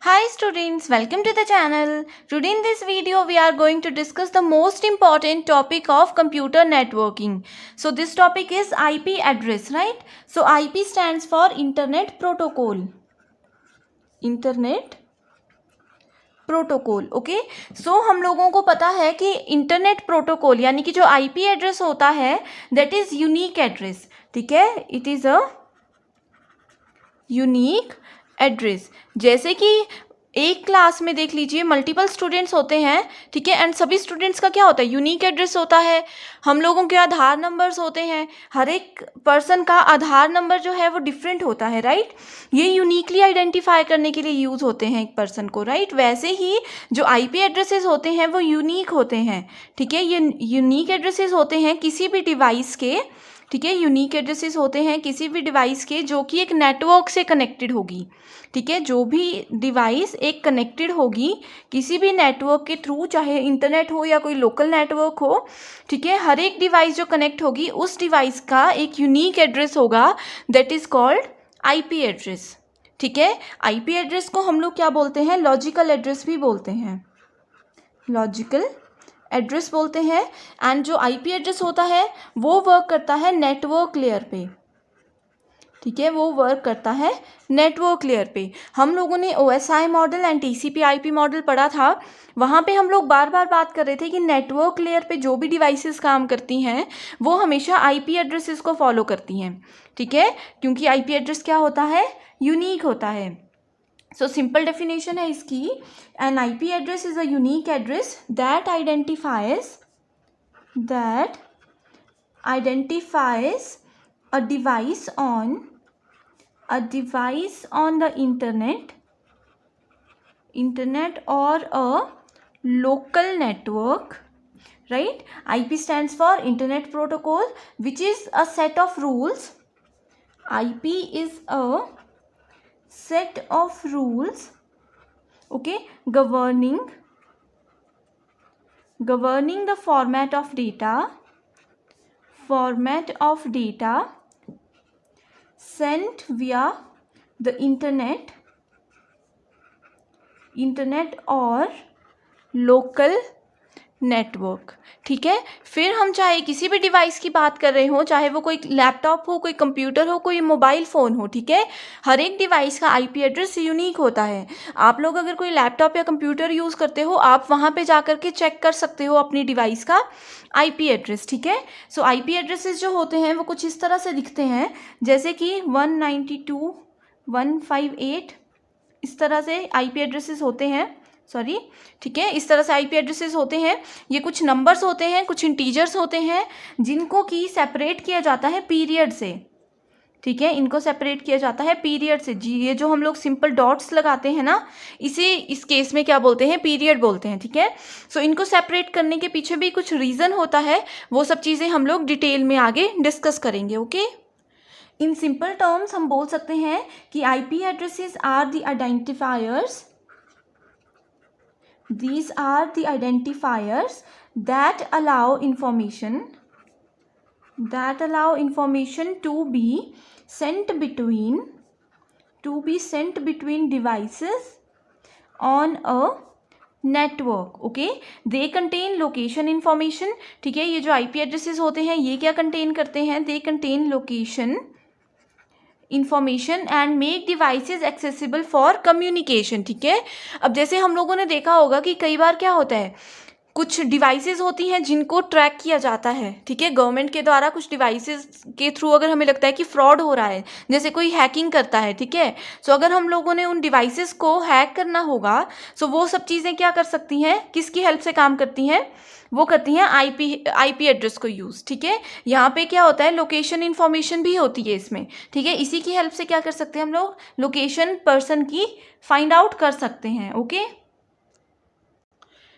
Hi students, welcome to the channel. Today in this video we are going to discuss the most important topic of computer networking. So this topic is IP address, right? So IP stands for Internet Protocol. Internet protocol, okay. So हम लोगों को पता है कि internet protocol यानी कि जो IP address होता है दैट इज यूनिक एड्रेस. ठीक है, it is a unique address. जैसे कि एक क्लास में देख लीजिए मल्टीपल स्टूडेंट्स होते हैं, ठीक है, एंड सभी स्टूडेंट्स का क्या होता है, यूनिक एड्रेस होता है. हम लोगों के आधार नंबर्स होते हैं, हर एक पर्सन का आधार नंबर जो है वो डिफरेंट होता है, राइट. ये यूनिकली आइडेंटिफाई करने के लिए यूज़ होते हैं एक पर्सन को, राइट. वैसे ही जो आईपी एड्रेसेस होते हैं वो यूनिक होते हैं. ठीक है, ये यूनिक एड्रेसेस होते हैं किसी भी डिवाइस के. ठीक है, यूनिक एड्रेसेस होते हैं किसी भी डिवाइस के जो कि एक नेटवर्क से कनेक्टेड होगी. ठीक है, जो भी डिवाइस एक कनेक्टेड होगी किसी भी नेटवर्क के थ्रू, चाहे इंटरनेट हो या कोई लोकल नेटवर्क हो. ठीक है, हर एक डिवाइस जो कनेक्ट होगी उस डिवाइस का एक यूनिक एड्रेस होगा that is called IP address. ठीक है, आईपी एड्रेस को हम लोग क्या बोलते हैं, लॉजिकल एड्रेस भी बोलते हैं, लॉजिकल एड्रेस बोलते हैं. एंड जो आईपी एड्रेस होता है वो वर्क करता है नेटवर्क लेयर पे. ठीक है, वो वर्क करता है नेटवर्क लेयर पे. हम लोगों ने OSI model and TCP IP model पढ़ा था. वहाँ पे हम लोग बार बार बात कर रहे थे कि नेटवर्क लेयर पे जो भी डिवाइसेस काम करती हैं वो हमेशा आईपी एड्रेसेस को फॉलो करती हैं. ठीक है, क्योंकि आईपी एड्रेस क्या होता है, यूनिक होता है. सो सिंपल डेफिनेशन है इसकी, N IP address is a unique address that identifies a device on the internet or a local network, right. IP stands for Internet Protocol, which is a set of rules. IP is a set of rules, okay, governing the format of data sent via the internet और local network. ठीक है, फिर हम चाहे किसी भी device की बात कर रहे हो, चाहे वो कोई लैपटॉप हो, कोई कंप्यूटर हो, कोई मोबाइल फ़ोन हो. ठीक है, हर एक डिवाइस का आईपी एड्रेस यूनिक होता है. आप लोग अगर कोई लैपटॉप या कंप्यूटर यूज़ करते हो आप वहाँ पे जा कर के चेक कर सकते हो अपनी डिवाइस का आईपी एड्रेस. ठीक है, सो आईपी एड्रेसेस जो होते हैं वो कुछ इस तरह से दिखते हैं, जैसे कि 192.158 इस तरह से आईपी एड्रेसेस होते हैं. सॉरी, ठीक है, इस तरह से आईपी एड्रेसेस होते हैं. ये कुछ नंबर्स होते हैं, कुछ इंटीजर्स होते हैं जिनको कि सेपरेट किया जाता है पीरियड से. ठीक है, इनको सेपरेट किया जाता है पीरियड से. जी, ये जो हम लोग सिंपल डॉट्स लगाते हैं ना, इसे इस केस में क्या बोलते हैं, पीरियड बोलते हैं. ठीक है, सो इनको सेपरेट करने के पीछे भी कुछ रीज़न होता है, वो सब चीज़ें हम लोग डिटेल में आगे डिस्कस करेंगे. ओके, इन सिंपल टर्म्स हम बोल सकते हैं कि IP addresses are the identifiers. These are the identifiers that allow information to be sent between devices on a network. Okay, they contain location information. ठीक है, ये जो IP addresses होते हैं ये क्या contain करते हैं, they contain location information and make devices accessible for communication. ठीक है, अब जैसे हम लोगों ने देखा होगा कि कई बार क्या होता है, कुछ डिवाइसेस होती हैं जिनको ट्रैक किया जाता है. ठीक है, गवर्नमेंट के द्वारा कुछ डिवाइसेस के थ्रू अगर हमें लगता है कि फ्रॉड हो रहा है, जैसे कोई हैकिंग करता है. ठीक है, सो अगर हम लोगों ने उन डिवाइसेस को हैक करना होगा, सो वो सब चीज़ें क्या कर सकती हैं, किसकी हेल्प से काम करती हैं, वो करती हैं आईपी एड्रेस को यूज़. ठीक है, यहाँ पे क्या होता है, लोकेशन इन्फॉर्मेशन भी होती है इसमें. ठीक है, इसी की हेल्प से क्या कर सकते हैं हम लोग, लोकेशन पर्सन की फाइंड आउट कर सकते हैं. ओके,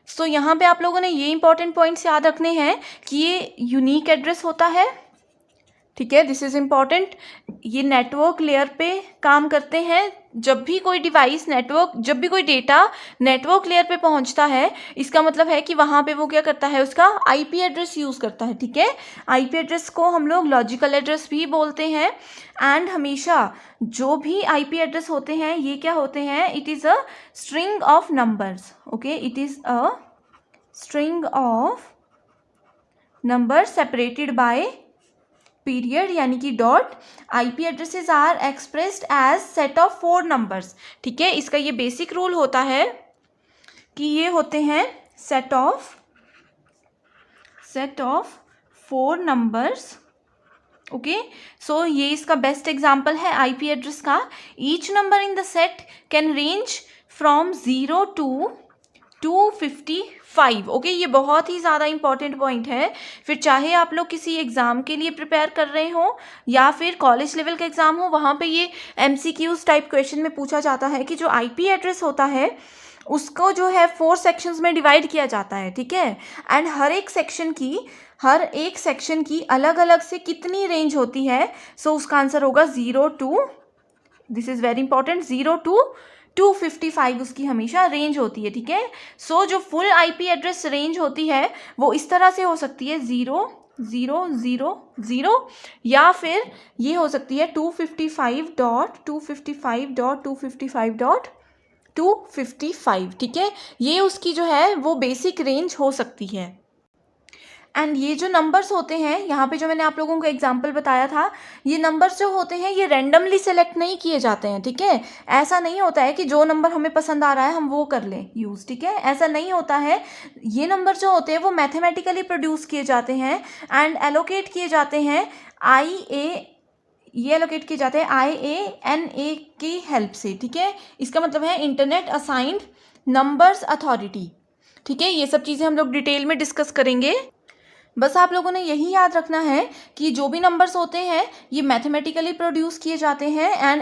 सो यहाँ पे आप लोगों ने ये इंपॉर्टेंट पॉइंट्स याद रखने हैं कि ये यूनिक एड्रेस होता है. ठीक है, दिस इज़ इम्पॉर्टेंट। ये नेटवर्क लेयर पे काम करते हैं। जब भी कोई डिवाइस जब भी कोई डेटा नेटवर्क लेयर पे पहुंचता है, इसका मतलब है कि वहाँ पे वो क्या करता है, उसका आईपी एड्रेस यूज़ करता है। ठीक है, आईपी एड्रेस को हम लोग लॉजिकल एड्रेस भी बोलते हैं। एंड हमेशा जो भी आईपी एड्रेस होते हैं ये क्या होते हैं, it is a string of numbers. Okay, it is a string of number separated by period यानी कि dot. IP addresses are expressed as set of 4 numbers. ठीक है, इसका ये बेसिक रूल होता है कि ये होते हैं सेट ऑफ 4 नंबर्स। ओके, सो ये इसका बेस्ट एग्जांपल है आईपी एड्रेस का। Each number in the set can range from 0 to 255। Okay, ये बहुत ही ज़्यादा इंपॉर्टेंट पॉइंट है। फिर चाहे आप लोग किसी एग्ज़ाम के लिए प्रिपेयर कर रहे हो या फिर कॉलेज लेवल का एग्ज़ाम हो, वहाँ पे ये एमसीक्यूज टाइप क्वेश्चन में पूछा जाता है कि जो आईपी एड्रेस होता है उसको जो है 4 सेक्शंस में डिवाइड किया जाता है। ठीक है, एंड हर एक सेक्शन की अलग अलग से कितनी रेंज होती है, सो उसका आंसर होगा 0 to, this is very important, 0 to 255 उसकी हमेशा रेंज होती है। ठीक है, सो जो फुल आईपी एड्रेस रेंज होती है वो इस तरह से हो सकती है 0 0 0 0, या फिर ये हो सकती है 255.255.255.255। ठीक है, ये उसकी जो है वो बेसिक रेंज हो सकती है। एंड ये जो नंबर्स होते हैं, यहाँ पे जो मैंने आप लोगों को एग्जांपल बताया था, ये नंबर्स जो होते हैं ये रैंडमली सेलेक्ट नहीं किए जाते हैं। ठीक है, ऐसा नहीं होता है कि जो नंबर हमें पसंद आ रहा है हम वो कर लें यूज़। ठीक है, ऐसा नहीं होता है। ये नंबर जो होते हैं वो मैथमेटिकली प्रोड्यूस किए जाते हैं एंड एलोकेट किए जाते हैं IANA की हेल्प से। ठीक है, इसका मतलब है इंटरनेट असाइंड नंबर्स अथॉरिटी। ठीक है, ये सब चीज़ें हम लोग डिटेल में डिस्कस करेंगे। बस आप लोगों ने यही याद रखना है कि जो भी नंबर्स होते हैं ये मैथमेटिकली प्रोड्यूस किए जाते हैं एंड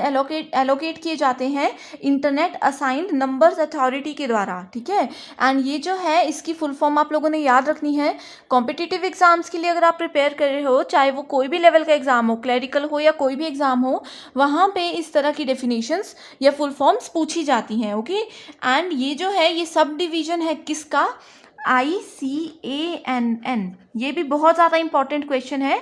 एलोकेट किए जाते हैं इंटरनेट असाइंड नंबर्स अथॉरिटी के द्वारा। ठीक है, एंड ये जो है इसकी फुल फॉर्म आप लोगों ने याद रखनी है। कॉम्पिटिटिव एग्जाम्स के लिए अगर आप प्रिपेयर कर रहे हो, चाहे वो कोई भी लेवल का एग्जाम हो, क्लरिकल हो या कोई भी एग्जाम हो, वहाँ पे इस तरह की डेफिनेशंस या फुल फॉर्म्स पूछी जाती हैं। ओके, एंड ये जो है ये सब डिवीजन है किसका, ICANN। ये भी बहुत ज़्यादा इंपॉर्टेंट क्वेश्चन है।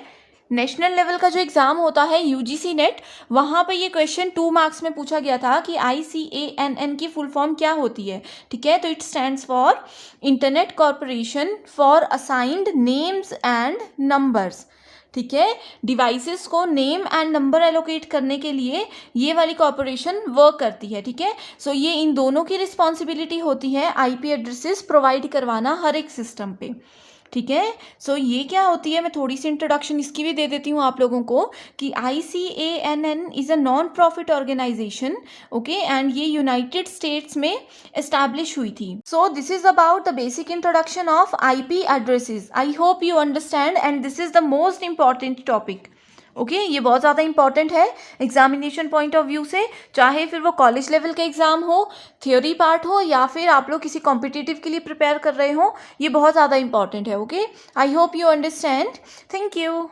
नेशनल लेवल का जो एग्ज़ाम होता है UGC नेट, वहाँ पे ये क्वेश्चन 2 मार्क्स में पूछा गया था कि ICANN की फुल फॉर्म क्या होती है। ठीक है, तो it stands for internet corporation for assigned names and numbers. ठीक है, डिवाइसेस को नेम एंड नंबर एलोकेट करने के लिए ये वाली कॉर्पोरेशन वर्क करती है। ठीक है, सो ये इन दोनों की रिस्पॉन्सिबिलिटी होती है आईपी एड्रेसेस प्रोवाइड करवाना हर एक सिस्टम पे। ठीक है, सो ये क्या होती है, मैं थोड़ी सी इंट्रोडक्शन इसकी भी दे देती हूँ आप लोगों को कि ICANN is a non profit organization. Okay, and ये यूनाइटेड स्टेट्स में एस्टैब्लिश हुई थी। So this is about the basic introduction of IP addresses. I hope you understand and this is the most important topic. Okay, ये बहुत ज़्यादा important है examination point of view से, चाहे फिर वो कॉलेज लेवल का एग्ज़ाम हो, थ्योरी पार्ट हो, या फिर आप लोग किसी कॉम्पिटिटिव के लिए प्रिपेयर कर रहे हो, ये बहुत ज़्यादा इंपॉर्टेंट है। Okay, I hope you understand. Thank you.